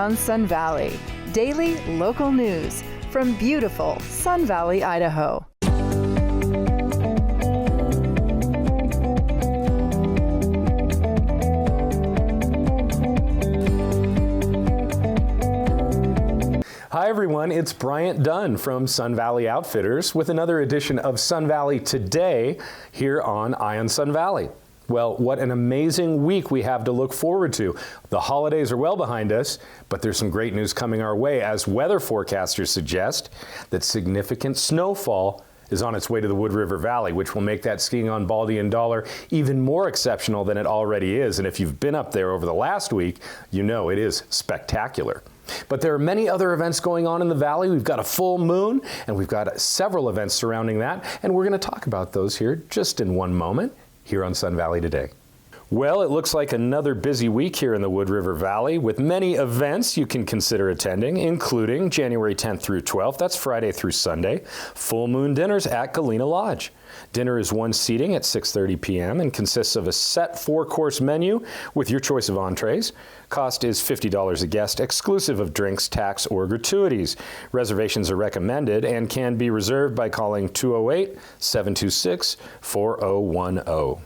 on Sun Valley. Daily local news from beautiful Sun Valley, Idaho. Hi everyone, it's Bryant Dunn from Sun Valley Outfitters with another edition of Sun Valley Today here on Eye on Sun Valley. Well, what an amazing week we have to look forward to. The holidays are well behind us, but there's some great news coming our way as weather forecasters suggest that significant snowfall is on its way to the Wood River Valley, which will make that skiing on Baldy and Dollar even more exceptional than it already is. And if you've been up there over the last week, you know it is spectacular. But there are many other events going on in the valley. We've got a full moon, and we've got several events surrounding that, and we're going to talk about those here just in one moment here on Sun Valley Today. Well, it looks like another busy week here in the Wood River Valley with many events you can consider attending, including January 10th through 12th, that's Friday through Sunday, full moon dinners at Galena Lodge. Dinner is one seating at 6:30 p.m. and consists of a set 4-course menu with your choice of entrees. Cost is $50 a guest, exclusive of drinks, tax, or gratuities. Reservations are recommended and can be reserved by calling 208-726-4010.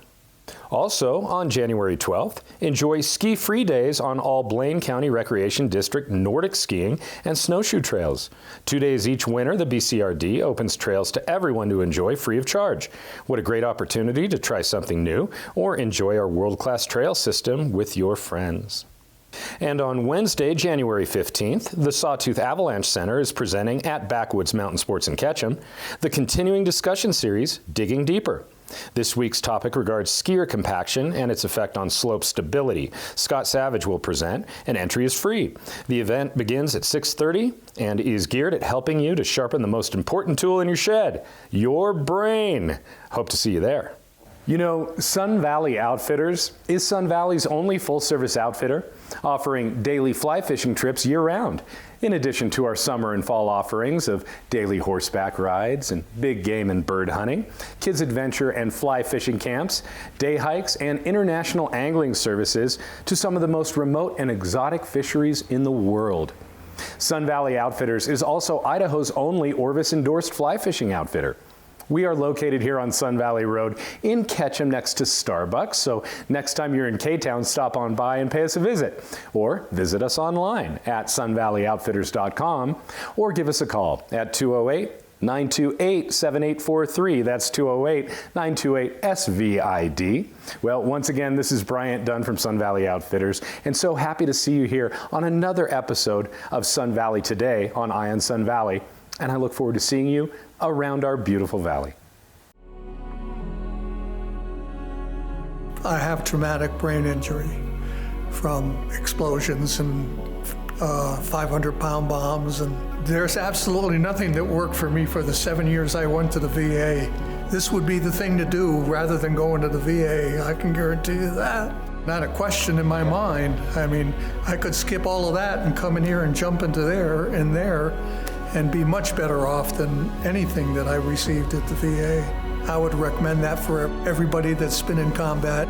Also, on January 12th, enjoy ski-free days on all Blaine County Recreation District Nordic skiing and snowshoe trails. 2 days each winter, the BCRD opens trails to everyone to enjoy free of charge. What a great opportunity to try something new or enjoy our world-class trail system with your friends. And on Wednesday, January 15th, the Sawtooth Avalanche Center is presenting at Backwoods Mountain Sports in Ketchum the continuing discussion series, Digging Deeper. This week's topic regards skier compaction and its effect on slope stability. Scott Savage will present, and entry is free. The event begins at 6:30 and is geared at helping you to sharpen the most important tool in your shed, your brain. Hope to see you there. You know, Sun Valley Outfitters is Sun Valley's only full-service outfitter, offering daily fly fishing trips year-round, in addition to our summer and fall offerings of daily horseback rides and big game and bird hunting, kids adventure and fly fishing camps, day hikes, and international angling services to some of the most remote and exotic fisheries in the world. Sun Valley Outfitters is also Idaho's only Orvis-endorsed fly fishing outfitter. We are located here on Sun Valley Road in Ketchum next to Starbucks, so next time you're in K-Town, stop on by and pay us a visit. Or visit us online at sunvalleyoutfitters.com or give us a call at 208-928-7843. That's 208-928-SVID. Well, once again, this is Bryant Dunn from Sun Valley Outfitters, and so happy to see you here on another episode of Sun Valley Today on Eye on Sun Valley. And I look forward to seeing you around our beautiful valley. I have traumatic brain injury from explosions and 500-pound bombs, and there's absolutely nothing that worked for me for the 7 years I went to the VA. This would be the thing to do rather than going to the VA, I can guarantee you that. Not a question in my mind. I mean, I could skip all of that and come in here and jump into there and be much better off than anything that I received at the VA. I would recommend that for everybody that's been in combat.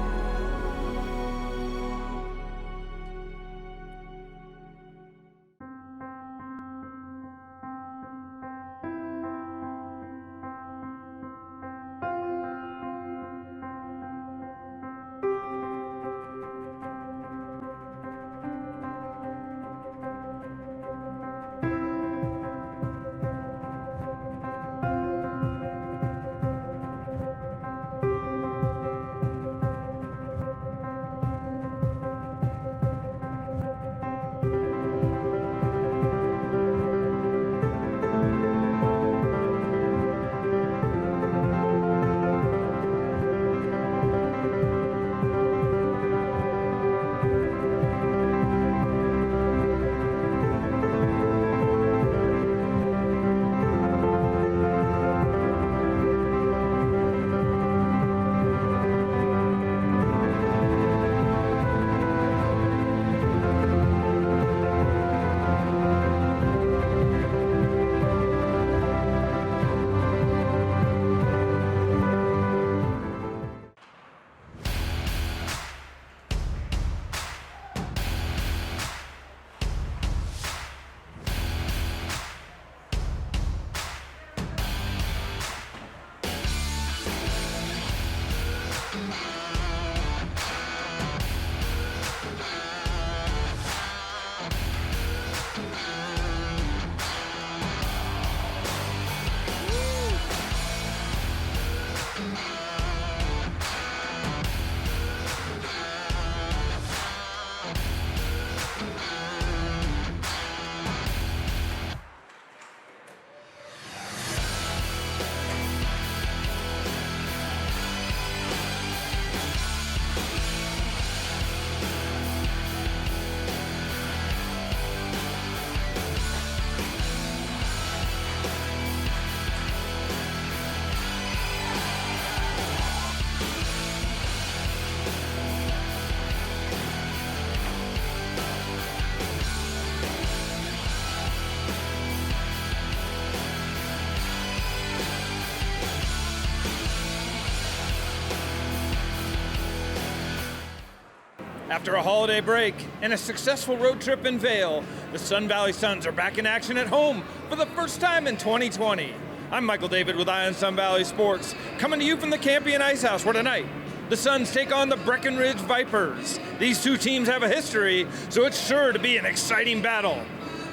After a holiday break and a successful road trip in Vail, the Sun Valley Suns are back in action at home for the first time in 2020. I'm Michael David with Eye on Sun Valley Sports, coming to you from the Campion Ice House, where tonight the Suns take on the Breckenridge Vipers. These two teams have a history, so it's sure to be an exciting battle.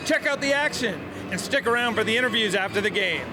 Check out the action and stick around for the interviews after the game.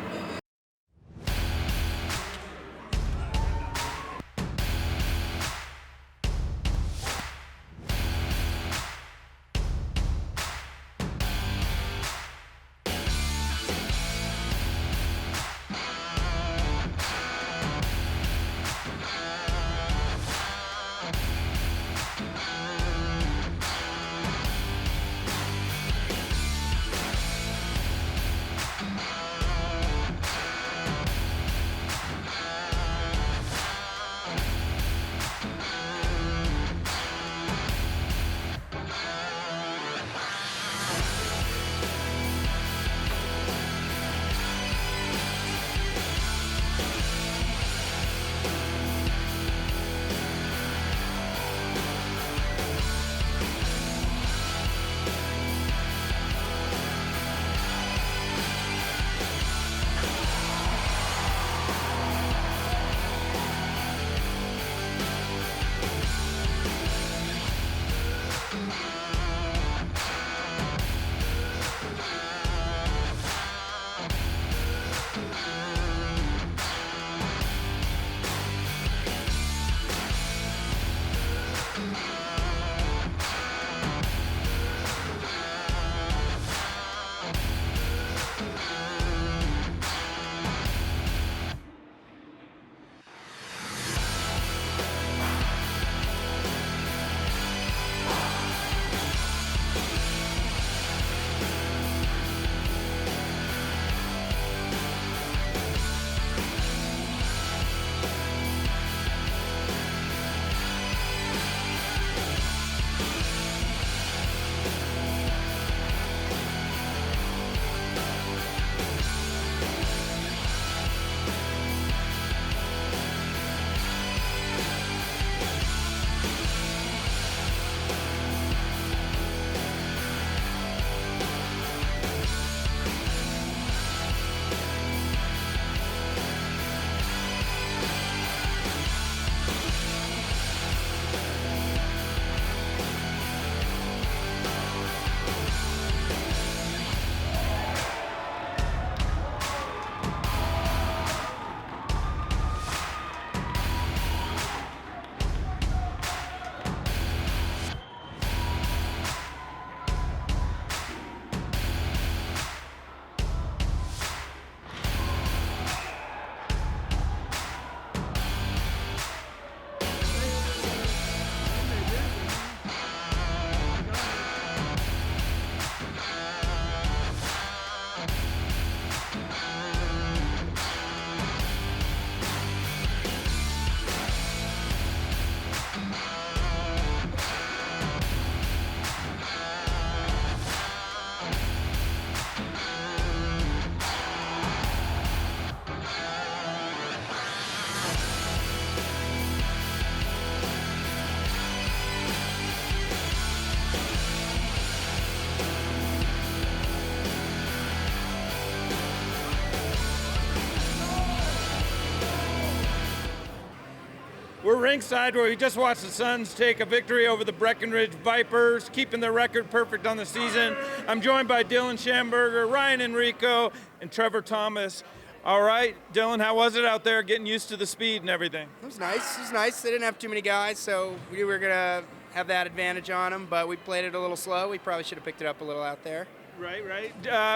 We're ringside where we just watched the Suns take a victory over the Breckenridge Vipers, keeping their record perfect on the season. I'm joined by Dylan Schamberger, Ryan Enrico, and Trevor Thomas. All right, Dylan, how was it out there getting used to the speed and everything? It was nice. It was nice. They didn't have too many guys, so we were going to have that advantage on them, but we played it a little slow. We probably should have picked it up a little out there. Right.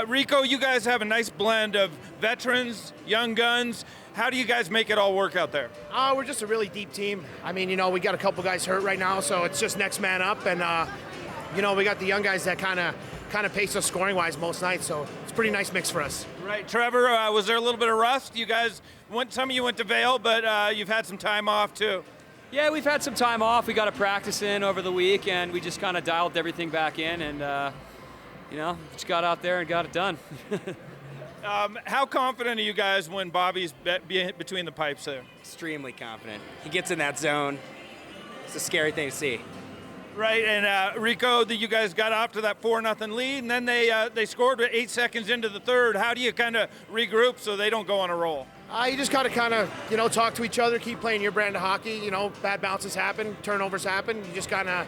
Rico, you guys have a nice blend of veterans, young guns. How do you guys make it all work out there? We're just a really deep team. I mean, we got a couple guys hurt right now, so it's just next man up. And, we got the young guys that kind of pace us scoring-wise most nights, so it's a pretty nice mix for us. Right. Trevor, was there a little bit of rust? You guys, some of you went to Vail, but you've had some time off, too. Yeah, we've had some time off. We got a practice in over the week, and we just kind of dialed everything back in, and, just got out there and got it done. How confident are you guys when Bobby's between the pipes there? Extremely confident. He gets in that zone. It's a scary thing to see. Right, and Rico, you guys got off to that 4-0 lead, and then they scored 8 seconds into the third. How do you kind of regroup so they don't go on a roll? You just got to kind of, talk to each other, keep playing your brand of hockey. Bad bounces happen, turnovers happen. You just got to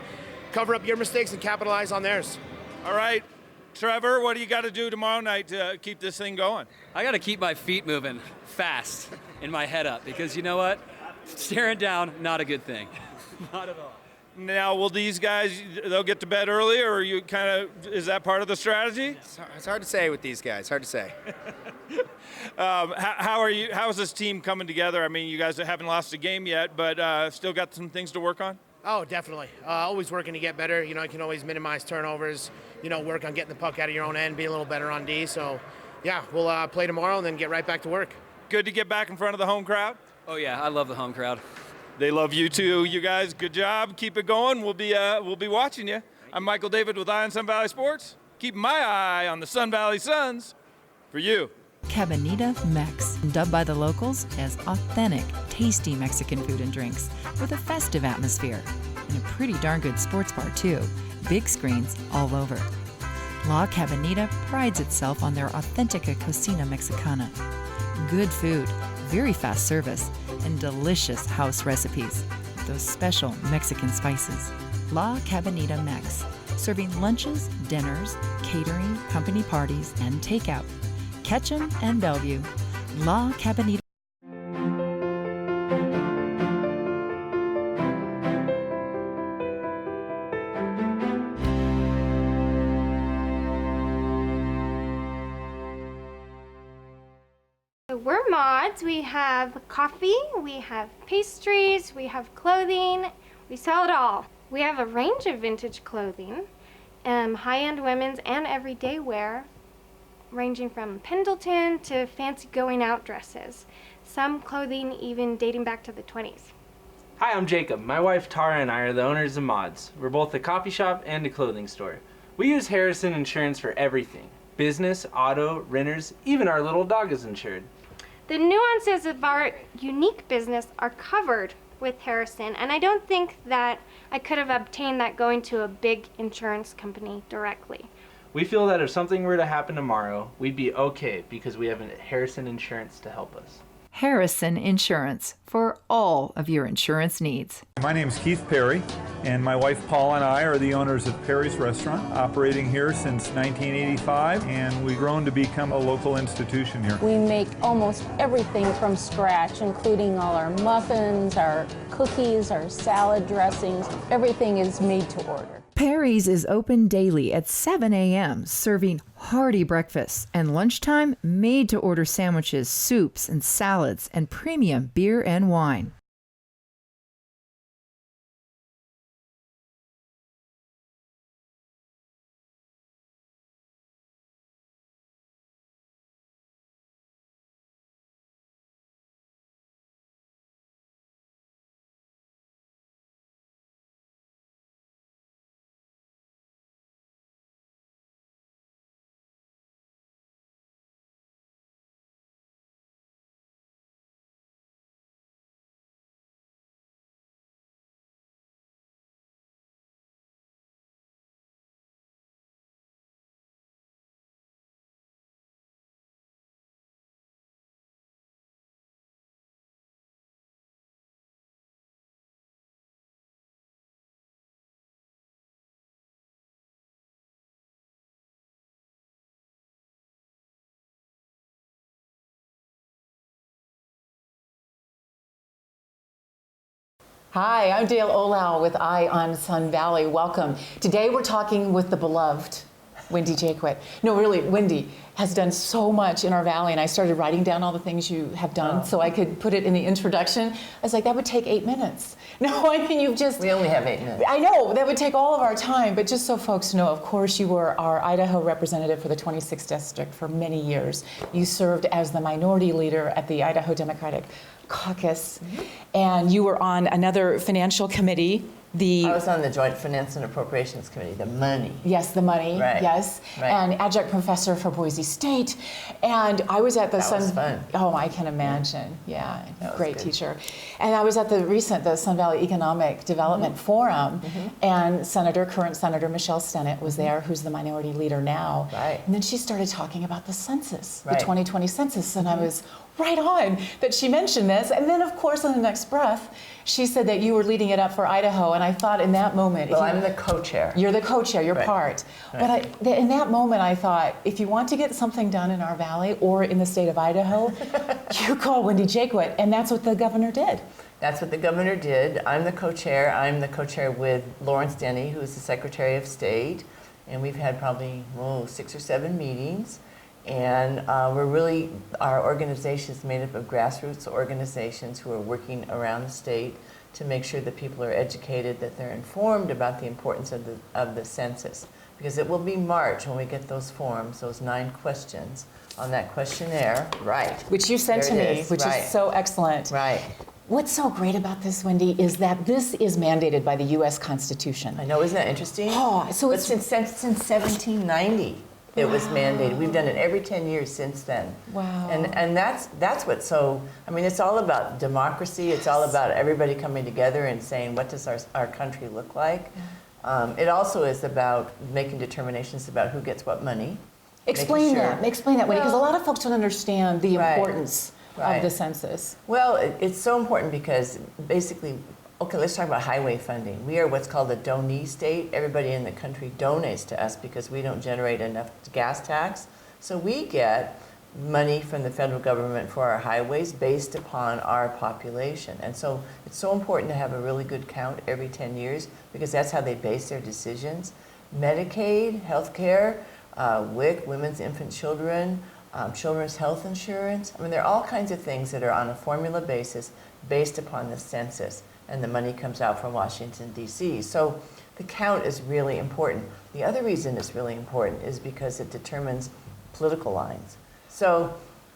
cover up your mistakes and capitalize on theirs. All right, Trevor, what do you got to do tomorrow night to keep this thing going? I got to keep my feet moving fast and my head up because you know what? Staring down, not a good thing. Not at all. Now, will these guys, they'll get to bed early, or you kind of, is that part of the strategy? It's hard to say with these guys. Hard to say. How's this team coming together? I mean, you guys haven't lost a game yet, but still got some things to work on? Oh, definitely. Always working to get better. You can always minimize turnovers, work on getting the puck out of your own end, be a little better on D. So, yeah, we'll play tomorrow and then get right back to work. Good to get back in front of the home crowd? Oh, yeah, I love the home crowd. They love you too, you guys. Good job. Keep it going. We'll be watching you. I'm Michael David with Eye on Sun Valley Sports. Keeping my eye on the Sun Valley Suns for you. Cabanita Mex, dubbed by the locals as authentic, tasty Mexican food and drinks with a festive atmosphere. And a pretty darn good sports bar too. Big screens all over. La Cabanita prides itself on their authentica cocina mexicana. Good food, very fast service, and delicious house recipes with those special Mexican spices. La Cabanita Mex, serving lunches, dinners, catering, company parties, and takeout. Ketchum and Bellevue. La Cabanita. We're mods. We have coffee, we have pastries, we have clothing. We sell it all. We have a range of vintage clothing, high-end women's and everyday wear, ranging from Pendleton to fancy going-out dresses. Some clothing even dating back to the 20s. Hi, I'm Jacob. My wife Tara and I are the owners of Mods. We're both a coffee shop and a clothing store. We use Harrison Insurance for everything. Business, auto, renters, even our little dog is insured. The nuances of our unique business are covered with Harrison, and I don't think that I could have obtained that going to a big insurance company directly. We feel that if something were to happen tomorrow, we'd be okay because we have Harrison Insurance to help us. Harrison Insurance for all of your insurance needs. My name is Keith Perry, and my wife Paula and I are the owners of Perry's Restaurant, operating here since 1985, and we've grown to become a local institution here. We make almost everything from scratch, including all our muffins, our cookies, our salad dressings. Everything is made to order. Perry's is open daily at 7 a.m., serving hearty breakfasts, and lunchtime made-to-order sandwiches, soups, and salads, and premium beer and wine. Hi, I'm Dale Olau with Eye on Sun Valley. Welcome. Today we're talking with the beloved Wendy Jaquet. No, really, Wendy has done so much in our valley, and I started writing down all the things you have done so I could put it in the introduction. I was like, that would take 8 minutes. No, I mean, you've just... We only have 8 minutes. I know, that would take all of our time, but just so folks know, of course, you were our Idaho representative for the 26th District for many years. You served as the minority leader at the Idaho Democratic Caucus, and you were on another financial committee The I was on the Joint Finance and Appropriations Committee, the money. Yes, the money, Right. yes. Right. And adjunct professor for Boise State. And I was at the That was fun. Oh, I can imagine. Yeah, That was great good. teacher. And I was at the Sun Valley Economic Development Forum, and current Senator Michelle Stennett was there, who's the minority leader now. Right. And then she started talking about the census, Right. the 2020 census, and I was right on that she mentioned this. And then, of course, in the next breath, she said that you were leading it up for Idaho, and I thought in that moment... Well, I'm the co-chair. You're the co-chair, you're Right. part. Right. But in that moment, I thought, if you want to get something done in our valley or in the state of Idaho, you call Wendy Jaquet, and that's what the governor did. That's what the governor did. I'm the co-chair. I'm the co-chair with Lawrence Denny, who is the Secretary of State, and we've had probably 6 or 7 meetings. And our organization is made up of grassroots organizations who are working around the state to make sure that people are educated, that they're informed about the importance of the census. Because it will be March when we get those forms, those 9 questions on that questionnaire. Right. Which you sent to me, which right. is so excellent. Right. What's so great about this, Wendy, is that this is mandated by the U.S. Constitution. I know, isn't that interesting? Oh, so but it's since 1790. It was mandated. We've done it every 10 years since then. Wow. And that's what's so, I mean, it's all about democracy. It's all about everybody coming together and saying, what does our country look like? It also is about making determinations about who gets what money. Explain that, Wendy, because a lot of folks don't understand the Right. importance of the census. Well, it's so important because basically, okay, let's talk about highway funding. We are what's called a donee state. Everybody in the country donates to us because we don't generate enough gas tax. So we get money from the federal government for our highways based upon our population. And so it's so important to have a really good count every 10 years because that's how they base their decisions. Medicaid, healthcare, WIC, women's, infant, children, children's health insurance. I mean, there are all kinds of things that are on a formula basis based upon the census. And the money comes out from Washington, D.C. So the count is really important. The other reason it's really important is because it determines political lines. So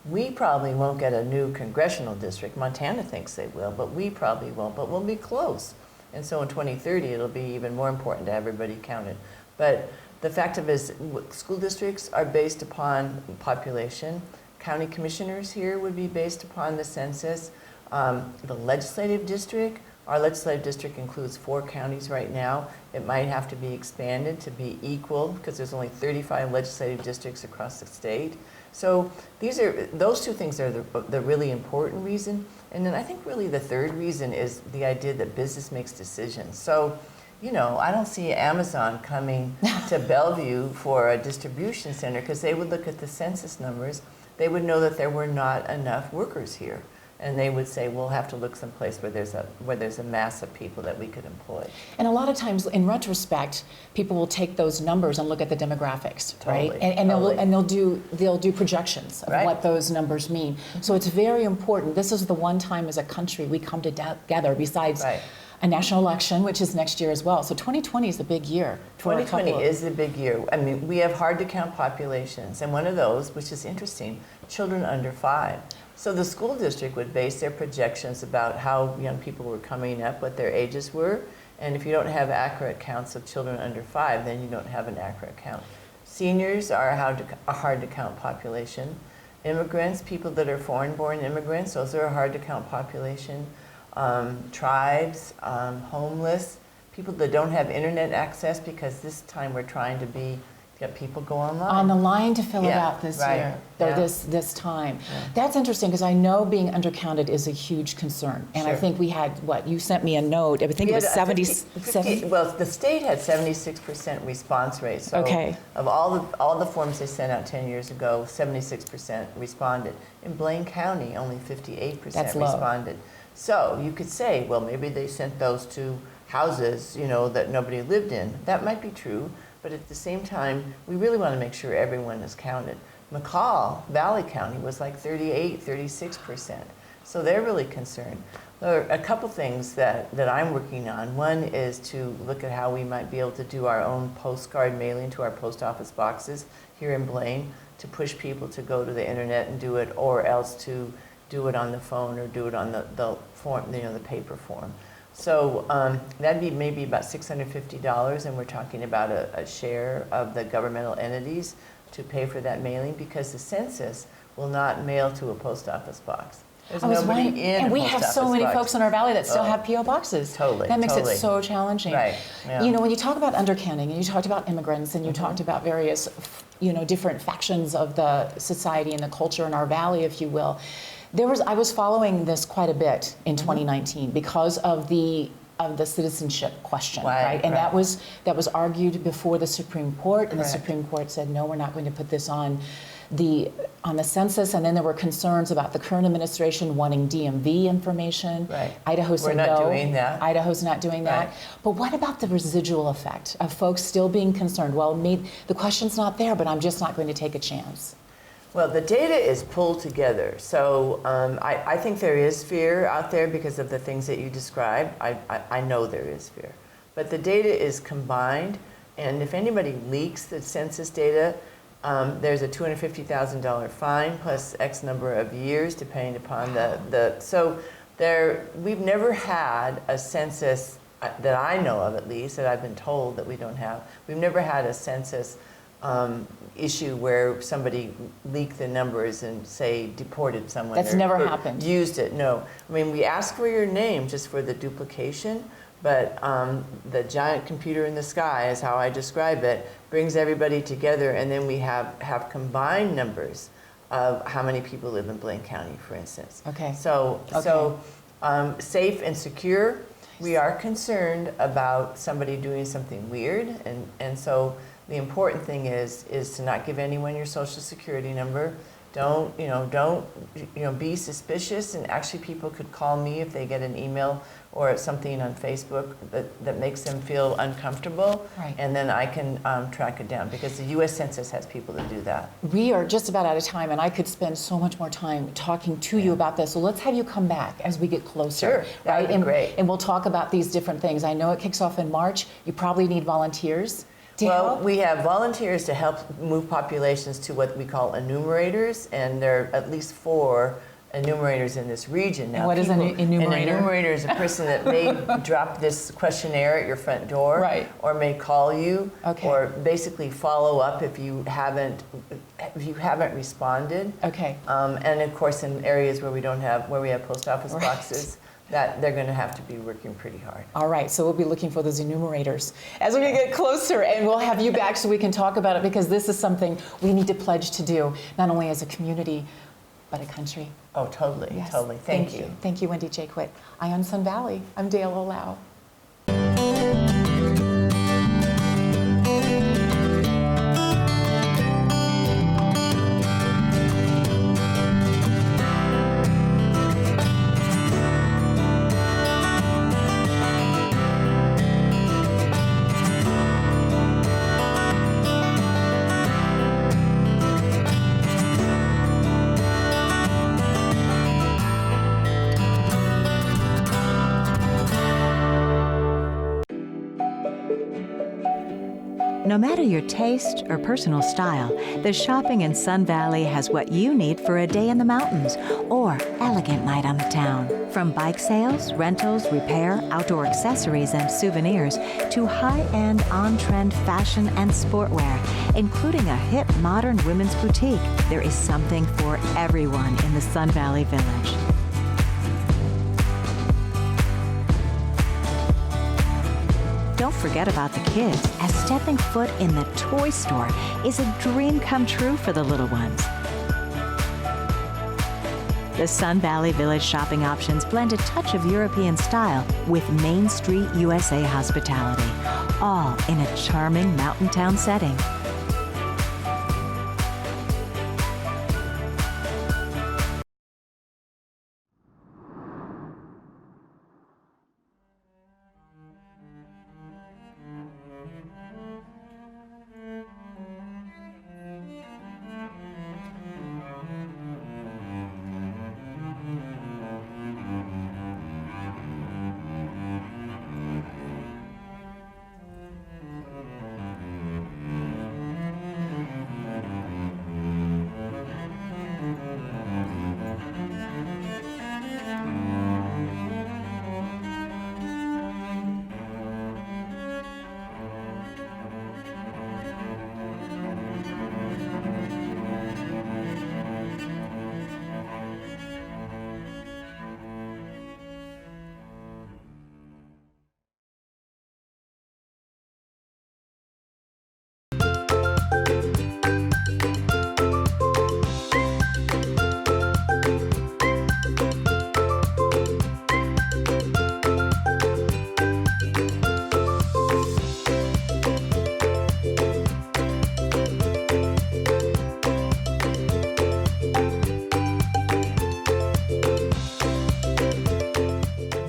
we probably won't get a new congressional district. Montana thinks they will, but we probably won't, but we'll be close. And so in 2030, it'll be even more important to have everybody counted. But the fact of it is, school districts are based upon population. County commissioners here would be based upon the census. The legislative district, our legislative district includes 4 counties right now. It might have to be expanded to be equal because there's only 35 legislative districts across the state. So those 2 things are the really important reason. And then I think really the third reason is the idea that business makes decisions. So, you know, I don't see Amazon coming to Bellevue for a distribution center because they would look at the census numbers. They would know that there were not enough workers here. And they would say, we'll have to look someplace where there's a mass of people that we could employ. And a lot of times, in retrospect, people will take those numbers and look at the demographics, Totally, right? And they'll do projections of what those numbers mean. So it's very important. This is the one time as a country we come together besides a national election, which is next year as well. So 2020 is a big year. 2020 is a big year. I mean, we have hard to count populations, and one of those, which is interesting, children under 5. So the school district would base their projections about how young people were coming up, what their ages were, and if you don't have accurate counts of children under 5, then you don't have an accurate count. Seniors are a hard to count population. Immigrants, people that are foreign-born immigrants, those are a hard to count population. Tribes, homeless, people that don't have internet access because this time we're trying to get people go online. On the line to fill it out this year, or this time. Yeah. That's interesting because I know being undercounted is a huge concern. And I think we had, you sent me a note, I think it was 70. Well, the state had 76% response rate. So of all the forms they sent out 10 years ago, 76% responded. In Blaine County, only 58% responded. So you could say, well, maybe they sent those to houses, that nobody lived in. That might be true. But at the same time, we really want to make sure everyone is counted. McCall Valley County was like 38, 36%. So they're really concerned. There are a couple things that I'm working on. One is to look at how we might be able to do our own postcard mailing to our post office boxes here in Blaine to push people to go to the internet and do it, or else to do it on the phone or do it on the form, the paper form. So that'd be maybe about $650, and we're talking about a share of the governmental entities to pay for that mailing, because the census will not mail to a post office box. There's nobody in and we a post have so office many box. folks in our valley that still have P.O. boxes. Totally. That makes totally. it so challenging. Right. Yeah. You know, when you talk about undercounting, and you talked about immigrants, and you talked about various, you know, different factions of the society and the culture in our valley, if you will, I was following this quite a bit in 2019 because of the citizenship question, right? And that was argued before the Supreme Court, and the Supreme Court said, no, we're not going to put this on the census. And then there were concerns about the current administration wanting DMV information. Right. Idaho said We're not no. doing that. Idaho's not doing that. Right. But what about the residual effect of folks still being concerned? Well, the question's not there, but I'm just not going to take a chance. Well, the data is pulled together. So I think there is fear out there because of the things that you described. I know there is fear. But the data is combined, and if anybody leaks the census data, there's a $250,000 fine plus X number of years depending upon we've never had a census that I know of, at least, that I've been told that we don't have. We've never had a census issue where somebody leaked the numbers and, say, deported someone. That's never happened. Used it, no. I mean, we ask for your name just for the duplication, but the giant computer in the sky is how I describe it, brings everybody together, and then we have combined numbers of how many people live in Blaine County, for instance. Okay. So safe and secure. We are concerned about somebody doing something weird, and so the important thing is to not give anyone your social security number. Don't be suspicious, and actually people could call me if they get an email or something on Facebook that makes them feel uncomfortable, right. And then I can track it down, because the U.S. Census has people to do that. We are just about out of time, and I could spend so much more time talking to you about this. So let's have you come back as we get closer. Sure, that would be great. And we'll talk about these different things. I know it kicks off in March. You probably need volunteers. Well, we have volunteers to help move populations to what we call enumerators, and there are at least 4 enumerators in this region. Now, what is an enumerator? An enumerator is a person that may drop this questionnaire at your front door, right. Or may call you, okay. Or basically follow up if you haven't responded. Okay. And of course, in areas where we have post office right. boxes, that they're going to have to be working pretty hard. All right, so we'll be looking for those enumerators as we get closer, and we'll have you back so we can talk about it, because this is something we need to pledge to do, not only as a community, but a country. Oh, totally, yes. Totally. Thank you. Thank you, Wendy Jaquit. Eye on Sun Valley. I'm Dale Olau. No matter your taste or personal style, the shopping in Sun Valley has what you need for a day in the mountains or elegant night on the town. From bike sales, rentals, repair, outdoor accessories, and souvenirs to high-end, on-trend fashion and sportwear, including a hip, modern women's boutique, there is something for everyone in the Sun Valley Village. Don't forget about the kids, as stepping foot in the toy store is a dream come true for the little ones. The Sun Valley Village shopping options blend a touch of European style with Main Street USA hospitality, all in a charming mountain town setting.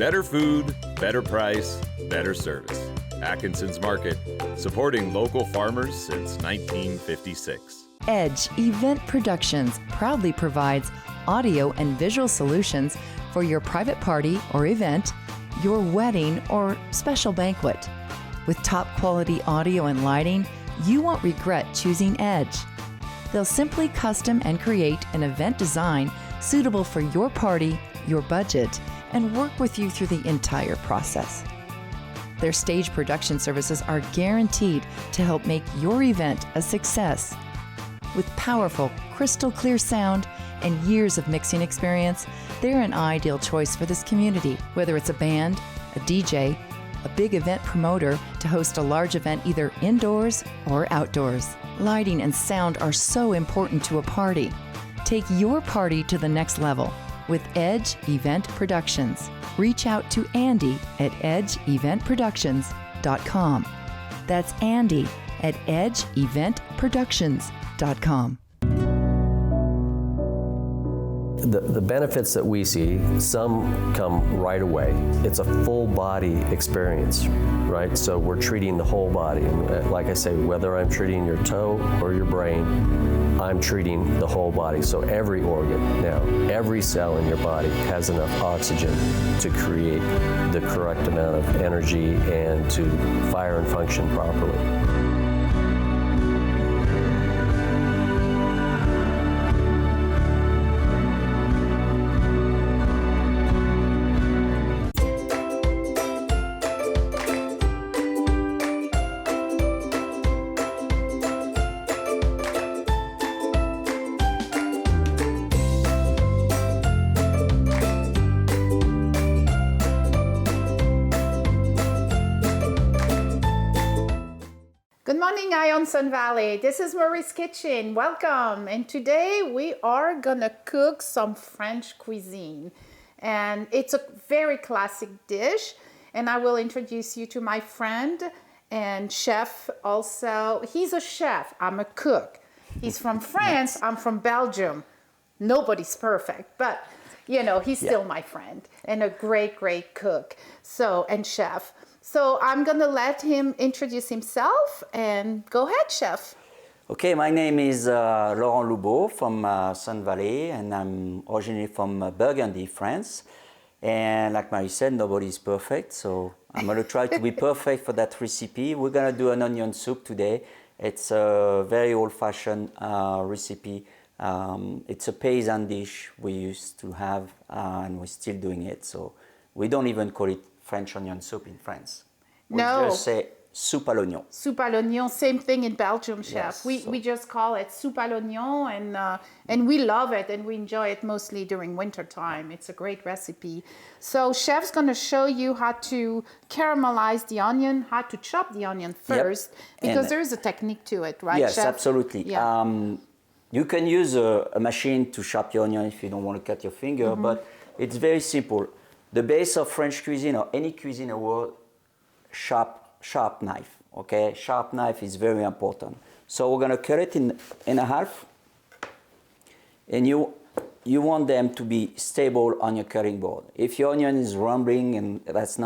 Better food, better price, better service. Atkinson's Market, supporting local farmers since 1956. Edge Event Productions proudly provides audio and visual solutions for your private party or event, your wedding or special banquet. With top quality audio and lighting, you won't regret choosing Edge. They'll simply custom and create an event design suitable for your party, your budget, and work with you through the entire process. Their stage production services are guaranteed to help make your event a success. With powerful, crystal clear sound and years of mixing experience, they're an ideal choice for this community. Whether it's a band, a DJ, a big event promoter to host a large event either indoors or outdoors. Lighting and sound are so important to a party. Take your party to the next level with Edge Event Productions. Reach out to Andy at edgeeventproductions.com. That's Andy at edgeeventproductions.com. The benefits that we see, some come right away. It's a full body experience, right? So we're treating the whole body. And like I say, whether I'm treating your toe or your brain, I'm treating the whole body. So every organ now, every cell in your body has enough oxygen to create the correct amount of energy and to fire and function properly. Good morning, Ion Sun Valley. This is Marie's Kitchen. Welcome. And today we are gonna cook some French cuisine. And it's a very classic dish. And I will introduce you to my friend and chef also. He's a chef, I'm a cook. He's from France, I'm from Belgium. Nobody's perfect, but you know, he's still my friend and a great, great cook. So, and chef. So I'm gonna let him introduce himself and go ahead, chef. Okay, my name is Laurent Loubeau from Sun Valley, and I'm originally from Burgundy, France. And like Marie said, nobody's perfect, so I'm gonna try to be perfect for that recipe. We're gonna do an onion soup today. It's a very old-fashioned recipe. It's a paysan dish we used to have, and we're still doing it. So we don't even call it French onion soup in France. We just say soupe à l'oignon. Soupe à l'oignon, same thing in Belgium, chef. Yes, We just call it soupe à l'oignon, and we love it, and we enjoy it mostly during winter time. It's a great recipe. So chef's gonna show you how to caramelize the onion, how to chop the onion first, because there is a technique to it, right, yes, chef? Yes, absolutely. Yeah. You can use a machine to chop your onion if you don't want to cut your finger, but it's very simple. The base of French cuisine or any cuisine in the world, sharp knife, okay? Sharp knife is very important. So we're gonna cut it in a half, and you want them to be stable on your cutting board. If your onion is rumbling, and that's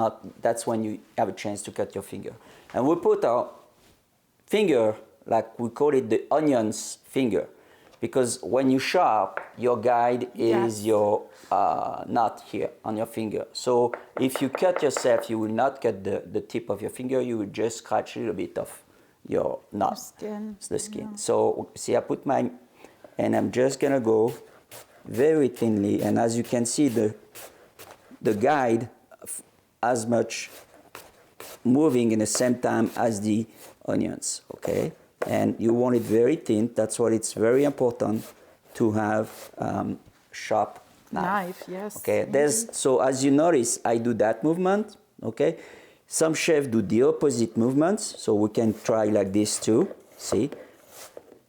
when you have a chance to cut your finger. And we put our finger, like we call it the onion's finger, because when you sharp, your guide is your knot here on your finger. So if you cut yourself, you will not cut the tip of your finger, you will just scratch a little bit of your knot. It's the skin. Yeah. So see, I put mine, and I'm just gonna go very thinly, and as you can see, the guide as much moving in the same time as the onions, okay? And you want it very thin. That's why it's very important to have sharp knife. Yes. Okay. So as you notice, I do that movement. Okay. Some chefs do the opposite movements, so we can try like this too. See,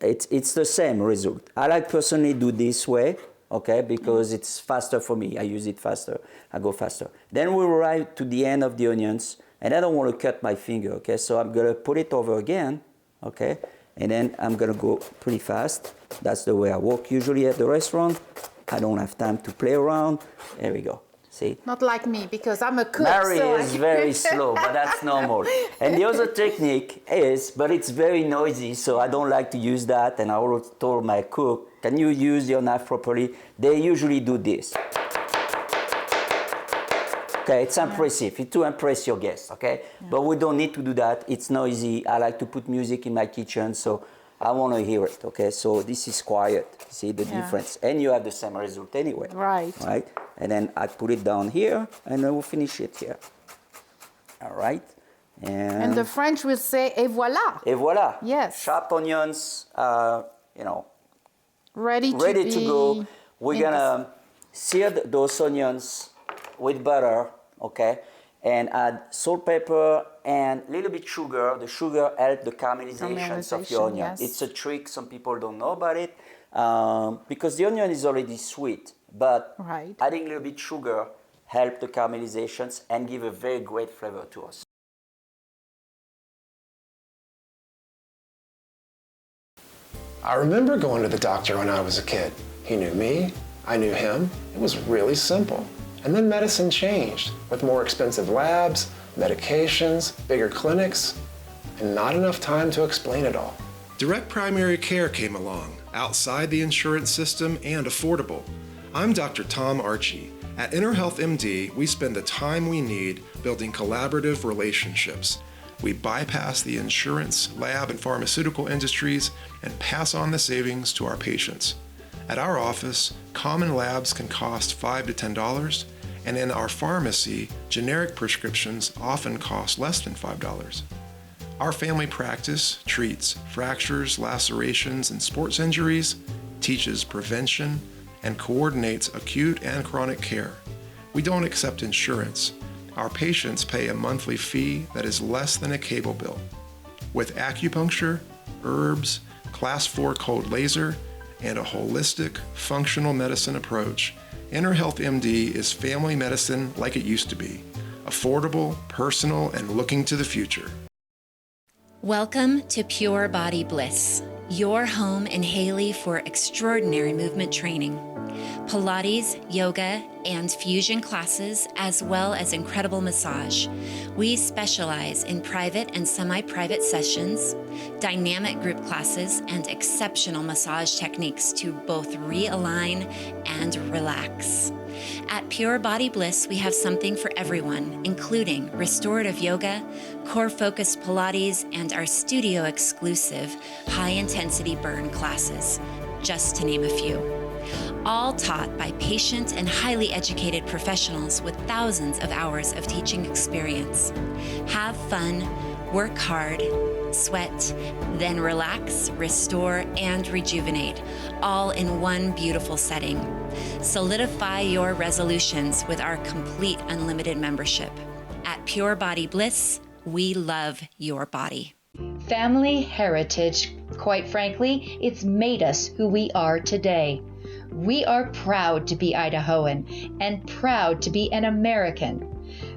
it's the same result. I like personally do this way. Okay, because it's faster for me. I use it faster. I go faster. Then we arrive to the end of the onions, and I don't want to cut my finger. Okay, so I'm gonna put it over again. Okay, and then I'm gonna go pretty fast. That's the way I work usually at the restaurant. I don't have time to play around. There we go. See? Not like me, because I'm a cook. Mary so is very slow, but that's normal. And the other technique is, but it's very noisy, so I don't like to use that. And I always told my cook, can you use your knife properly? They usually do this. Okay, it's impressive. It's to impress your guests, okay? Yeah. But we don't need to do that. It's noisy. I like to put music in my kitchen, so I want to hear it, okay? So this is quiet. See the difference? And you have the same result anyway. Right. Right? And then I put it down here, and then we'll finish it here. All right? And the French will say, et voilà. Et voilà. Yes. Chopped onions, you know, ready to go. We're going to sear those onions with butter, okay? And add salt, pepper, and a little bit sugar. The sugar helps the caramelization of the onion. Yes. It's a trick. Some people don't know about it because the onion is already sweet. But adding a little bit sugar helps the caramelizations and give a very great flavor to us. I remember going to the doctor when I was a kid. He knew me, I knew him. It was really simple. And then medicine changed with more expensive labs, medications, bigger clinics, and not enough time to explain it all. Direct primary care came along, outside the insurance system and affordable. I'm Dr. Tom Archie. At InnerHealth MD, we spend the time we need building collaborative relationships. We bypass the insurance, lab, and pharmaceutical industries and pass on the savings to our patients. At our office, common labs can cost $5 to $10, and in our pharmacy, generic prescriptions often cost less than $5. Our family practice treats fractures, lacerations, and sports injuries, teaches prevention, and coordinates acute and chronic care. We don't accept insurance. Our patients pay a monthly fee that is less than a cable bill. With acupuncture, herbs, Class 4 cold laser, and a holistic, functional medicine approach, InnerHealth MD is family medicine like it used to be. Affordable, personal, and looking to the future. Welcome to Pure Body Bliss, your home in Haley for extraordinary movement training. Pilates, yoga, and fusion classes, as well as incredible massage. We specialize in private and semi-private sessions, dynamic group classes, and exceptional massage techniques to both realign and relax. At Pure Body Bliss, we have something for everyone, including restorative yoga, core-focused Pilates, and our studio-exclusive high-intensity burn classes, just to name a few. All taught by patient and highly educated professionals with thousands of hours of teaching experience. Have fun, work hard, sweat, then relax, restore, and rejuvenate, all in one beautiful setting. Solidify your resolutions with our complete unlimited membership. At Pure Body Bliss, we love your body. Family heritage, quite frankly, it's made us who we are today. We are proud to be Idahoan and proud to be an American.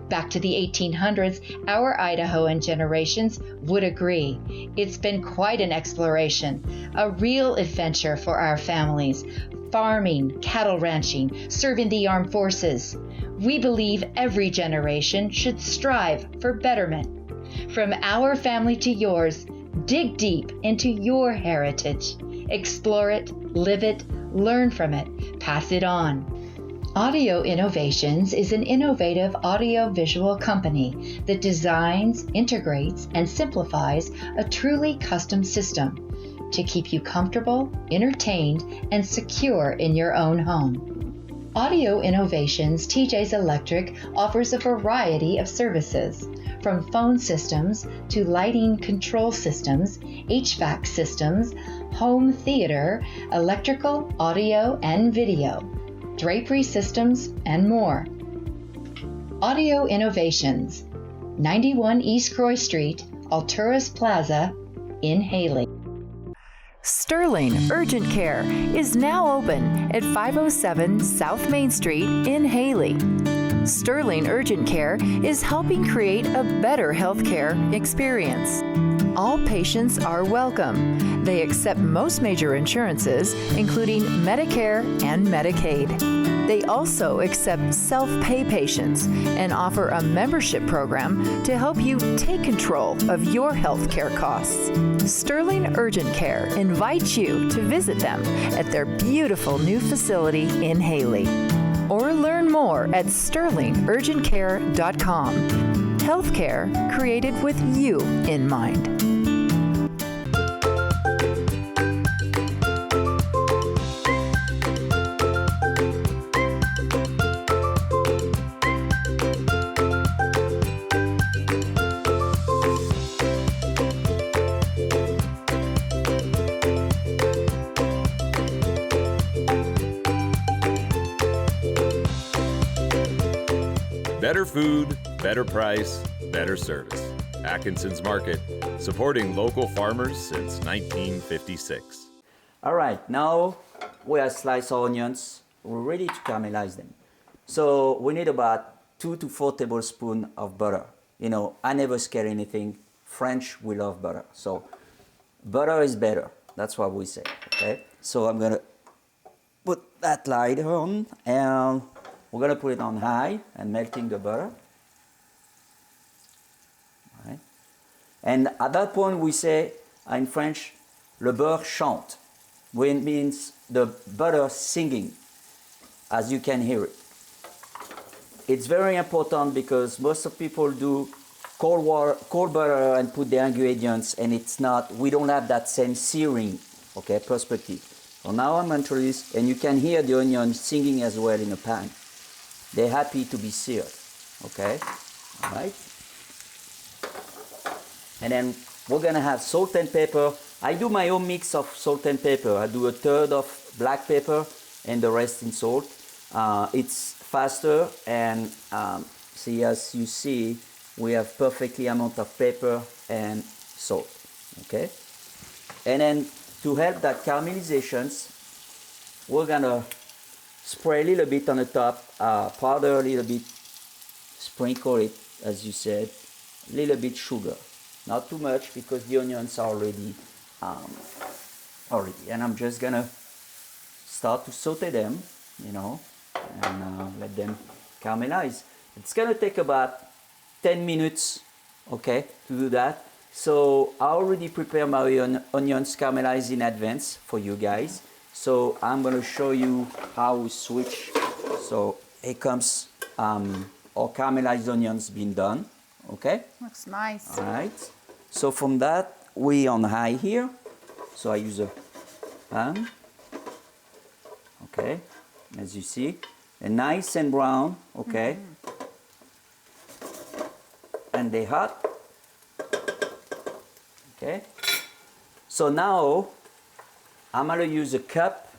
Back to the 1800s, our Idahoan generations would agree. It's been quite an exploration, a real adventure for our families. Farming, cattle ranching, serving the armed forces. We believe every generation should strive for betterment. From our family to yours, dig deep into your heritage. Explore it, live it, learn from it, pass it on. Audio Innovations is an innovative audio-visual company that designs, integrates, and simplifies a truly custom system to keep you comfortable, entertained, and secure in your own home. Audio Innovations TJ's Electric offers a variety of services, from phone systems to lighting control systems, HVAC systems, home theater, electrical, audio, and video, drapery systems, and more. Audio Innovations, 91 East Croy Street, Alturas Plaza, in Haley. Sterling Urgent Care is now open at 507 South Main Street in Haley. Sterling Urgent Care is helping create a better healthcare experience. All patients are welcome. They accept most major insurances, including Medicare and Medicaid. They also accept self-pay patients and offer a membership program to help you take control of your health care costs. Sterling Urgent Care invites you to visit them at their beautiful new facility in Haley. Or learn more at sterlingurgentcare.com. Healthcare created with you in mind. Better food, better price, better service. Atkinson's Market, supporting local farmers since 1956. All right, now we have sliced our onions. We're ready to caramelize them. So we need about 2 to 4 tablespoons of butter. You know, I never scare anything. French, we love butter. So butter is better. That's what we say, okay? So I'm gonna put that light on, and we're gonna put it on high and melting the butter. All right. And at that point we say in French, le beurre chante, which means the butter singing, as you can hear it. It's very important because most of people do cold water, cold butter and put the ingredients, and it's not, we don't have that same searing, okay, perspective. So now I'm introduced, and you can hear the onions singing as well in a pan. They're happy to be seared, okay? All right. And then we're gonna have salt and pepper. I do my own mix of salt and pepper. I do a third of black pepper and the rest in salt. It's faster, and see, as you see, we have perfectly amount of pepper and salt, okay? And then to help that caramelization, we're gonna spray a little bit on the top, powder a little bit, sprinkle it, as you said, a little bit sugar. Not too much because the onions are already. And I'm just gonna start to saute them, you know, and let them caramelize. It's gonna take about 10 minutes, okay, to do that. So I already prepared my onions caramelized in advance for you guys. So I'm going to show you how we switch. So here comes our caramelized onions being done. Okay? Looks nice. All right. So from that, we on high here. So I use a pan. Okay. As you see, and nice and brown. Okay. And they're hot. Okay. So now I'm going to use a cup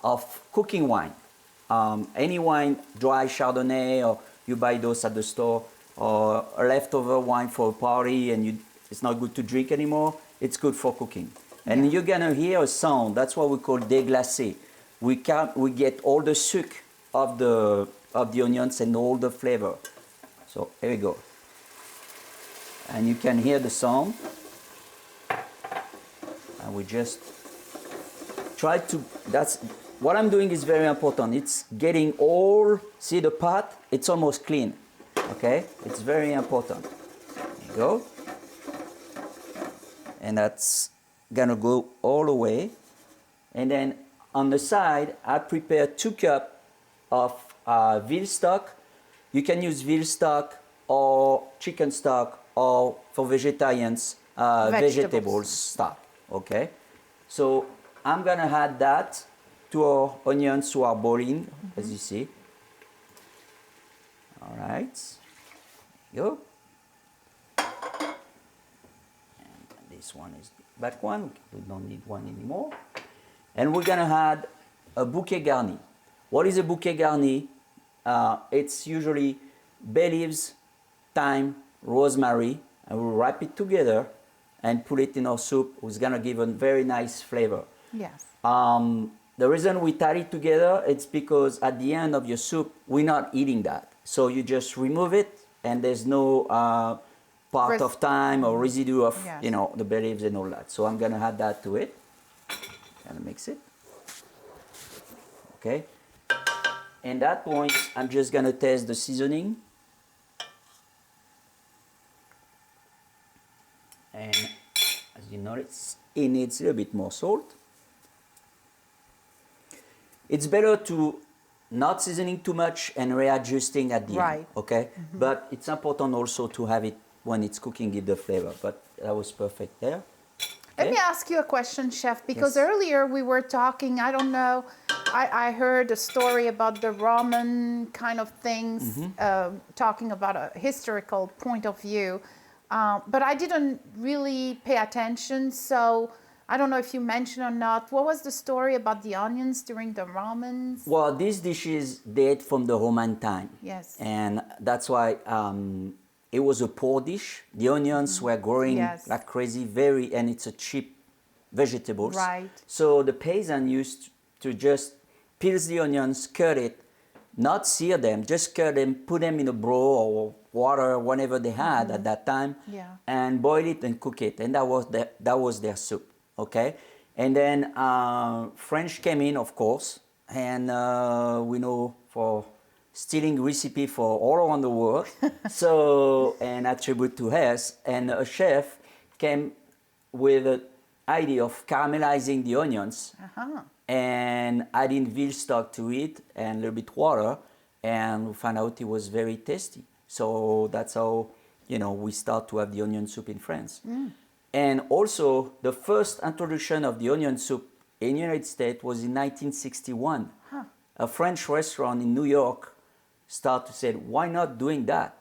of cooking wine. Any wine, dry Chardonnay, or you buy those at the store, or a leftover wine for a party and it's not good to drink anymore, it's good for cooking. And you're going to hear a sound, that's what we call déglacé. We get all the suc of the onions and all the flavor. So here we go. And you can hear the sound. And we just try to, that's, what I'm doing is very important. It's getting all, see the pot? It's almost clean, okay? It's very important. There you go. And that's gonna go all the way. And then on the side, I prepared 2 cups of veal stock. You can use veal stock or chicken stock, or for vegetarians, vegetables stock, okay? So I'm gonna add that to our onions who are boiling, as you see. All right, there you go. And this one is the back one, we don't need one anymore. And we're gonna add a bouquet garni. What is a bouquet garni? It's usually bay leaves, thyme, rosemary, and we'll wrap it together and put it in our soup. It's gonna give a very nice flavor. Yes. The reason we tie it together, it's because at the end of your soup, we're not eating that. So you just remove it, and there's no part of thyme or residue of, Yes. you know, the bay leaves and all that. So I'm gonna add that to it. Gonna mix it. Okay. And at that point, I'm just gonna taste the seasoning. And as you notice, it needs a little bit more salt. It's better to not seasoning too much and readjusting at the end, okay? But it's important also to have it when it's cooking, give the flavor. But that was perfect there. Let me ask you a question, Chef, because Yes. earlier we were talking, I don't know, I heard a story about the Roman kind of things, talking about a historical point of view, but I didn't really pay attention, so I don't know if you mentioned or not. What was the story about the onions during the Romans? Well, these dishes date from the Roman time. Yes. And that's why it was a poor dish. The onions were growing like crazy, and it's a cheap vegetables. Right. So the peasant used to just peel the onions, cut it, not sear them, just cut them, put them in a bowl or water, whatever they had at that time, and boil it and cook it. And that was their soup, okay? And then French came in, of course, and we know for stealing recipe for all around the world, so an attribute to us, and a chef came with an idea of caramelizing the onions and adding veal stock to it and a little bit water, and we found out it was very tasty. So that's how, you know, we start to have the onion soup in France. And also the first introduction of the onion soup in the United States was in 1961. A French restaurant in New York started to say, why not doing that?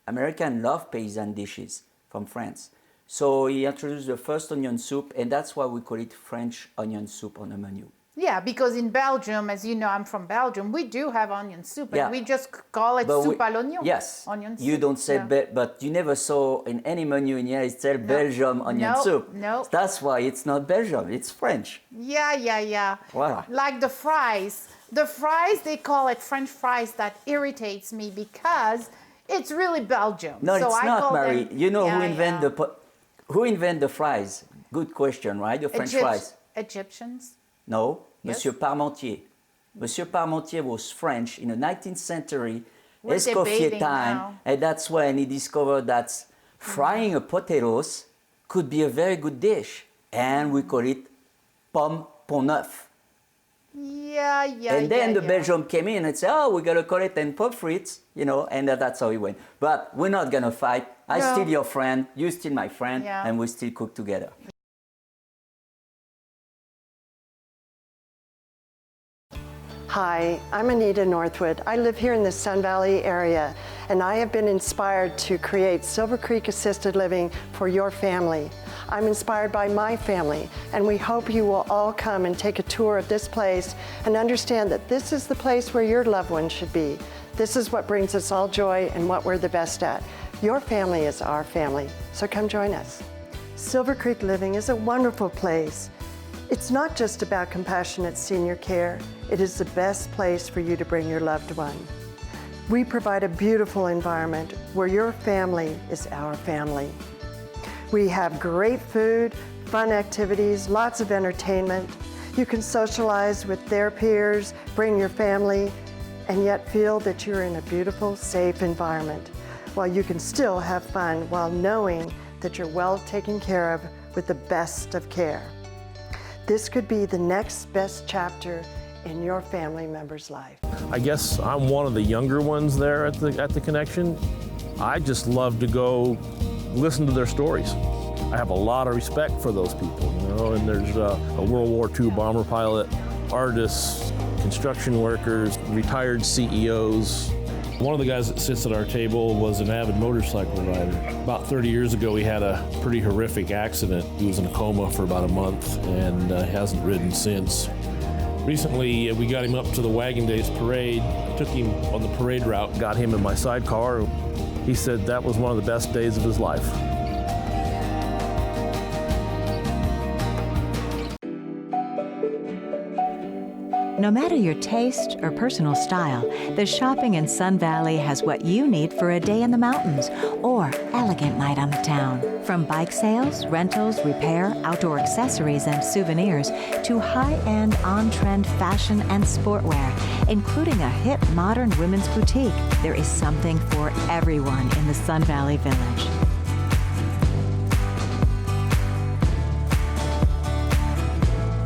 Americans love paysan dishes from France. So he introduced the first onion soup, and that's why we call it French onion soup on the menu. Yeah, because in Belgium, as you know, I'm from Belgium, we do have onion soup, and we just call it But soup à l'oignon. Yes, Onion you soup. don't say, but you never saw in any menu in here it said Belgium onion soup. No. That's why it's not Belgium, it's French. Yeah. Voilà. Like the fries. The fries, they call it French fries. That irritates me because it's really Belgium. No, so it's I not, call Marie. them, You know who invented the fries? Good question, right? The French fries. Egyptians? No, Yes. Monsieur Parmentier. Monsieur Parmentier was French in the 19th century, We're Escoffier debating time, now. and that's when he discovered that frying a potatoes could be a very good dish, and we call it pomme pont neuf. Yeah. And then the Belgium came in and said, oh, we got to call it and pommes frites, you know, and that's how it went. But we're not going to fight. I No. steal your friend, you steal my friend, Yeah. and we still cook together. Hi, I'm Anita Northwood. I live here in the Sun Valley area, and I have been inspired to create Silver Creek Assisted Living for your family. I'm inspired by my family, and we hope you will all come and take a tour of this place and understand that this is the place where your loved one should be. This is what brings us all joy and what we're the best at. Your family is our family, so come join us. Silver Creek Living is a wonderful place. It's not just about compassionate senior care. It is the best place for you to bring your loved one. We provide a beautiful environment where your family is our family. We have great food, fun activities, lots of entertainment. You can socialize with their peers, bring your family, and yet feel that you're in a beautiful, safe environment, while you can still have fun while knowing that you're well taken care of with the best of care. This could be the next best chapter in your family member's life. I guess I'm one of the younger ones there at the Connection. I just love to go listen to their stories. I have a lot of respect for those people, you know, and there's a World War II bomber pilot, artists, construction workers, retired CEOs. One of the guys that sits at our table was an avid motorcycle rider. About 30 years ago, he had a pretty horrific accident. He was in a coma for about a month and hasn't ridden since. Recently, we got him up to the Wagon Days parade, took him on the parade route, got him in my sidecar. He said that was one of the best days of his life. No matter your taste or personal style, the shopping in Sun Valley has what you need for a day in the mountains or elegant night on the town. From bike sales, rentals, repair, outdoor accessories, and souvenirs to high-end, on-trend fashion and sportwear, including a hip, modern women's boutique, there is something for everyone in the Sun Valley Village.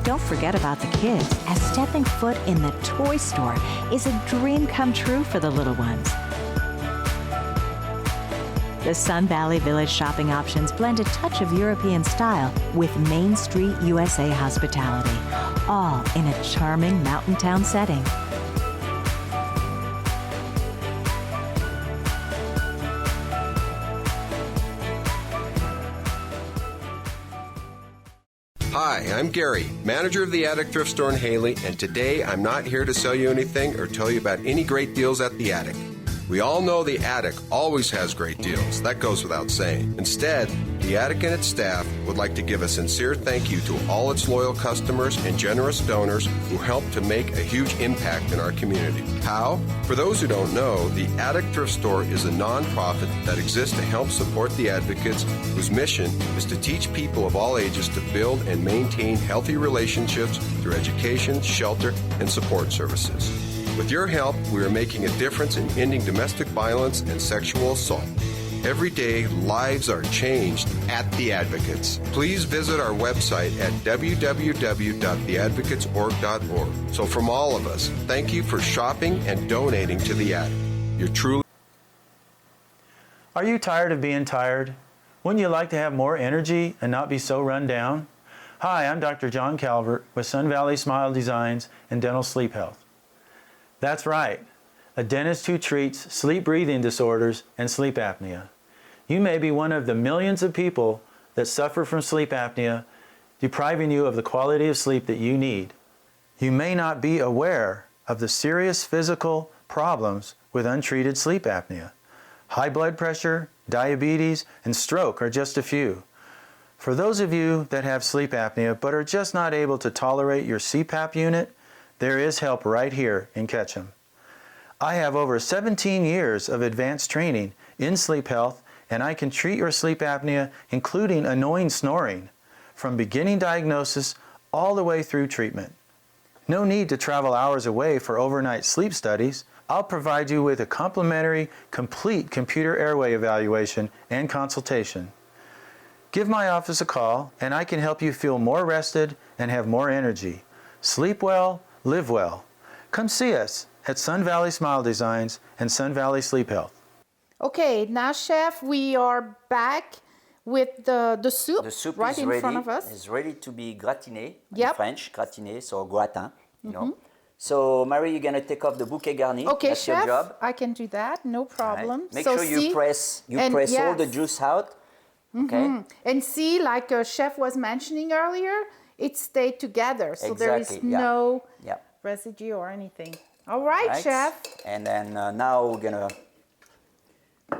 Don't forget about the kids, as stepping foot in the toy store is a dream come true for the little ones. The Sun Valley Village shopping options blend a touch of European style with Main Street USA hospitality, all in a charming mountain town setting. Hi, I'm Gary, manager of the Attic Thrift Store in Haley, and today I'm not here to sell you anything or tell you about any great deals at the Attic. We all know the Attic always has great deals. That goes without saying. Instead, the Attic and its staff would like to give a sincere thank you to all its loyal customers and generous donors who help to make a huge impact in our community. How? For those who don't know, the Attic Thrift Store is a nonprofit that exists to help support the advocates whose mission is to teach people of all ages to build and maintain healthy relationships through education, shelter, and support services. With your help, we are making a difference in ending domestic violence and sexual assault. Every day, lives are changed at The Advocates. Please visit our website at www.theadvocatesorg.org. So from all of us, thank you for shopping and donating to The Attic. You're truly... Are you tired of being tired? Wouldn't you like to have more energy and not be so run down? Hi, I'm Dr. John Calvert with Sun Valley Smile Designs and Dental Sleep Health. That's right, a dentist who treats sleep-breathing disorders and sleep apnea. You may be one of the millions of people that suffer from sleep apnea, depriving you of the quality of sleep that you need. You may not be aware of the serious physical problems with untreated sleep apnea. High blood pressure, diabetes, and stroke are just a few. For those of you that have sleep apnea but are just not able to tolerate your CPAP unit, there is help right here in Ketchum. I have over 17 years of advanced training in sleep health, and I can treat your sleep apnea, including annoying snoring, from beginning diagnosis all the way through treatment. No need to travel hours away for overnight sleep studies. I'll provide you with a complimentary, complete computer airway evaluation and consultation. Give my office a call, and I can help you feel more rested and have more energy. Sleep well, live well. Come see us at Sun Valley Smile Designs and Sun Valley Sleep Health. Okay, now chef, we are back with the soup. The soup right is in ready. Front of us. It's ready to be gratiné Yep. in French, gratiné, so gratin, you know. So Mary, you're gonna take off the bouquet garni. Okay, That's chef, your job. I can do that, no problem. Right. Make So sure see, you press and all the yes. juice out. Okay. And see, like chef was mentioning earlier, it stayed together, so there is Exactly, yeah. no Yeah. residue or anything. All right, chef. And then now we're gonna.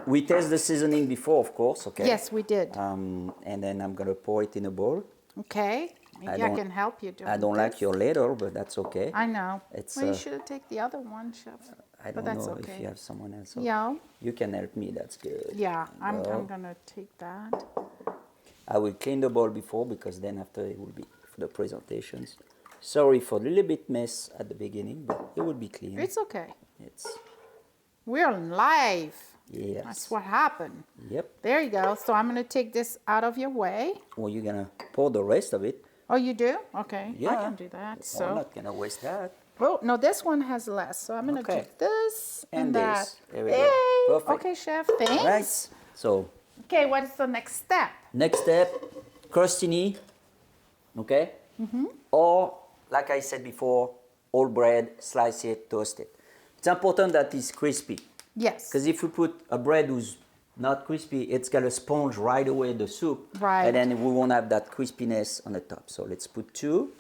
We test the seasoning before, of course. Okay. Yes, we did. And then I'm gonna pour it in a bowl. Okay, maybe I can help you do I don't like your ladle, but that's okay. I know. It's, well, you should take the other one, chef. I don't but that's know okay. if you have someone else. Yeah. You can help me. That's good. Yeah, I'm Well, gonna take that. I will clean the bowl before because then after it will be for the presentations. Sorry for a little bit mess at the beginning, but it will be clean. It's okay. It's We're live. yes. That's what happened. Yep. There you go. So I'm gonna take this out of your way. Or you're gonna pour the rest of it. Oh, you do? Okay. Yeah. I can do that. I'm So. not gonna waste that. Oh no, this one has less. So I'm gonna Okay. take this And that. this. There we Yay! go. Perfect. Okay, chef. Thanks. Right. So Okay, what is the next step? next step, crostini. Okay. Or like I said before, all bread, slice it, toast it. It's important that it's crispy. Yes. Because if you put a bread who's not crispy, it's gonna sponge right away the soup. Right. And then we won't have that crispiness on the top. So let's put 2.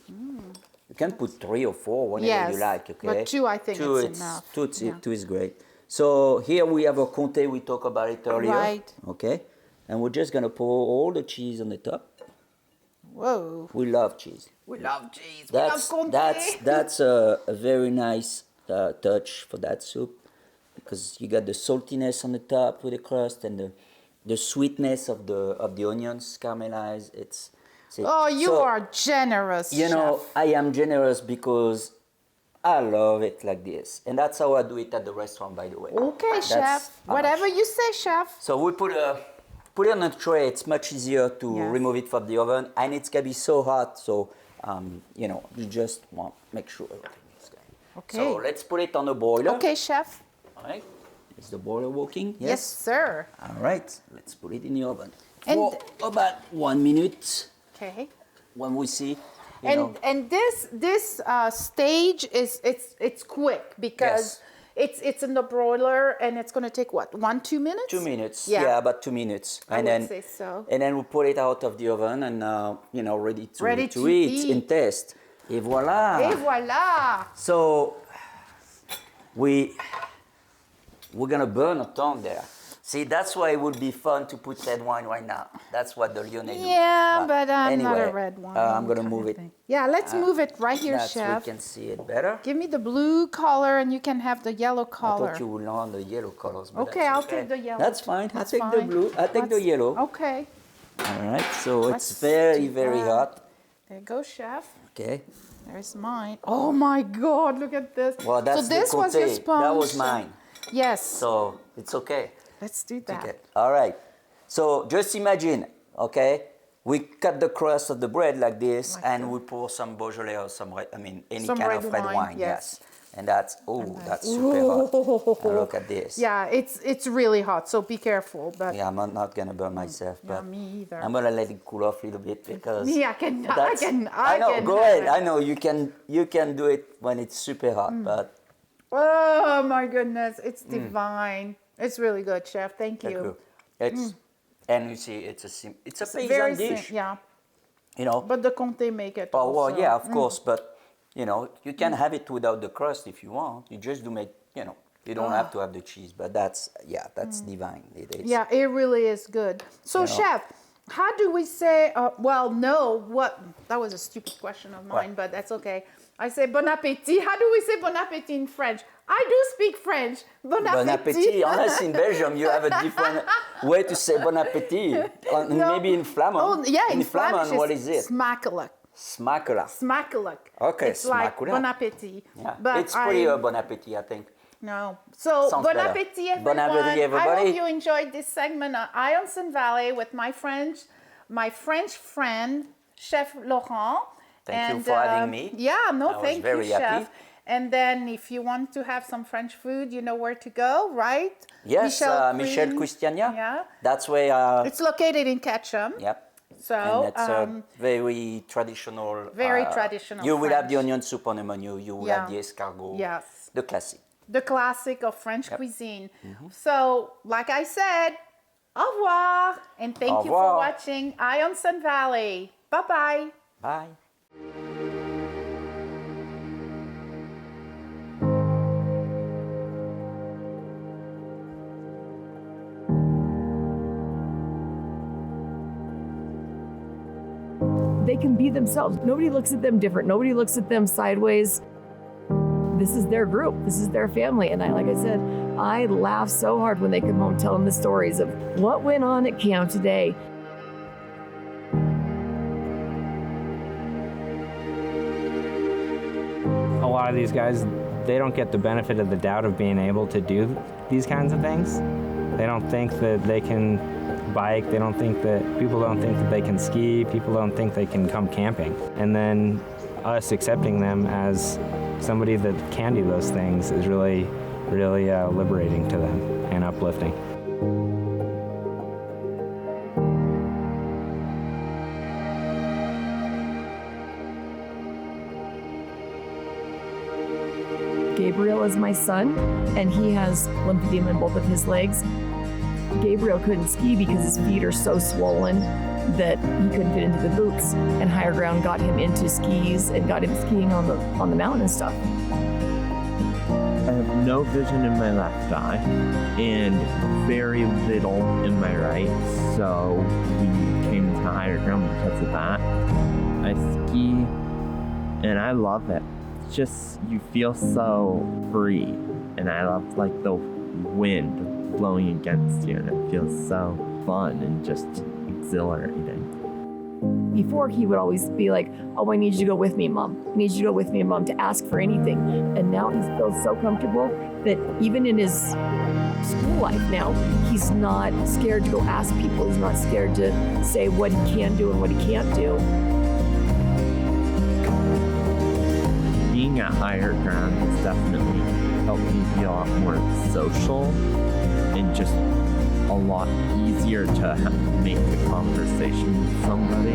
You can put 3 or 4, whatever Yes, you like, okay? but 2 I think two, it's enough. Yeah. 2 is great. So here we have a comté, we talked about it earlier. Right. Okay. And we're just gonna pour all the cheese on the top. Whoa. We love cheese. We love cheese. That's we love Comté. that's a very nice touch for that soup, because you got the saltiness on the top with the crust and the sweetness of the onions caramelized. Oh, you are generous, You know, chef. I am generous because I love it like this, and that's how I do it at the restaurant, by the way. Okay, That's chef. how Whatever much. you say, chef. So we put it on a tray. It's much easier to Yes. remove it from the oven, and it's gonna be so hot. So you know, you just want to make sure everything is good. Okay. So let's put it on a boiler. Okay, chef. All right. Is the boiler working? Yes, sir. All right. Let's put it in the oven And- for about 1 minute. Okay. When we see, you know. And this stage is it's quick because it's in the broiler and it's gonna take what 1-2 minutes? 2 minutes. Yeah. Yeah, about 2 minutes. I And would then say so. And then we put it out of the oven and you know, ready to to eat eat. and taste. Et voilà. Et voilà. So we're gonna burn a tongue there. See, that's why it would be fun to put red wine right now. That's what the Lyonnais do. Yeah, but I'm not anyway, a red wine. I'm gonna move it. Yeah, let's move it right here, that chef. we can see it better. Give me the blue color and you can have the yellow I color. thought you would want the yellow colors. But Okay, that's I'll okay. take the yellow. That's fine. That's I'll take the fine. blue. I'll take the yellow. Okay. All right. So Let's it's very, do very that. hot. There you go, chef. Okay. There's mine. Oh my God, look at this. Well, that's so this the was your Comté. sponge. That was mine. Yes. So it's okay. Let's do that. Okay. All right. So just imagine, okay, we cut the crust of the bread like this, and we pour some Beaujolais or some red, any Some kind red of red wine, wine. yes. And that's super hot. Now look at this. Yeah, it's really hot, so be careful. But Yeah, I'm not gonna burn myself, yeah, but me either. I'm gonna let it cool off a little bit because Me, I can. I know. Go ahead. I know you can do it when it's super hot, but Oh my goodness, it's divine. It's really good, chef. Thank you. it's and you see it's a Very paysan dish. yeah. You know. But the Comté make it. Oh, well, also. yeah, of course, but you know, you can have it without the crust if you want. You just do make, you know, you don't have to have the cheese, but that's divine. It is. Yeah, it really is good. So, You know. chef, how do we say? That was a stupid question of mine, but that's okay. I say bon appétit. How do we say bon appétit in French? I do speak French. Bon appétit. Bon appétit. Unless in Belgium you have a different way to say bon appétit. No. Maybe in Flamand. Oh, yeah, in Flamand, Flemish what is it? Smakelijk. Smakelijk. Smakelijk. Okay, It's like smakelijk. bon appétit. Yeah. But It's pretty bon appétit, I think. No. So, Sounds bon better. appétit, everyone. Bon appétit, I everybody. hope you enjoyed this segment on Eye on Sun Valley with my French friend, Chef Laurent. Thank you for having me. Yeah, no, I was thank very you, happy. Chef. And then if you want to have some French food, you know where to go, right? Yes, Michel Queen. Christiania. Yeah. That's where. It's located in Ketchum. Yep. So, and it's a very traditional. very traditional You will have French. the onion soup on the menu. You will have the escargot. Yes. The classic. The classic of French Yep. cuisine. So, like I said, au revoir. And thank Au you for revoir. watching Eye on Sun Valley. Bye-bye. Bye. They can be themselves. Nobody looks at them different. Nobody looks at them sideways. This is their group. This is their family. And like I said, I laugh so hard when they come home telling the stories of what went on at camp today. A lot of these guys, they don't get the benefit of the doubt of being able to do these kinds of things. They don't think that they can bike. People don't think that they can ski. People don't think they can come camping. And then us accepting them as somebody that can do those things is really, really liberating to them and uplifting. Gabriel is my son, and he has lymphedema in both of his legs. Gabriel couldn't ski because his feet are so swollen that he couldn't fit into the boots, and Higher Ground got him into skis and got him skiing on the mountain and stuff. I have no vision in my left eye and very little in my right, so we came higher ground because of that. I ski and I love it. It's just, you feel so free, and I love like the wind blowing against you, and it feels so fun and just exhilarating. Before, he would always be like, oh, I need you to go with me, Mom. I need you to go with me, Mom, to ask for anything. And now he feels so comfortable that even in his school life now, he's not scared to go ask people. He's not scared to say what he can do and what he can't do. Being at higher ground has definitely helped me be a lot more social and just a lot easier to make a conversation with somebody.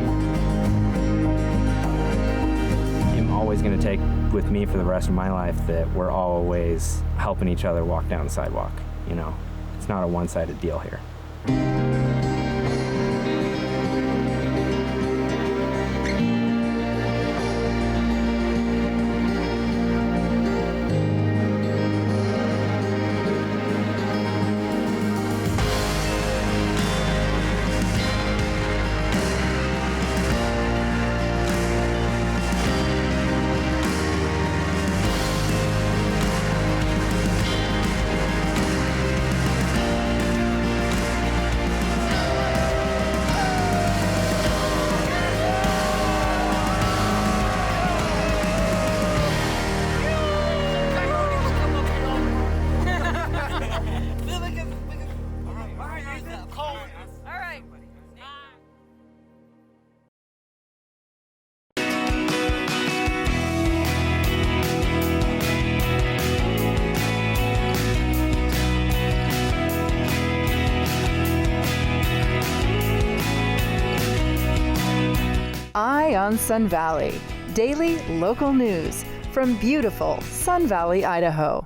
I'm always going to take with me for the rest of my life that we're always helping each other walk down the sidewalk. You know, it's not a one-sided deal here. Eye on Sun Valley, daily local news from beautiful Sun Valley, Idaho.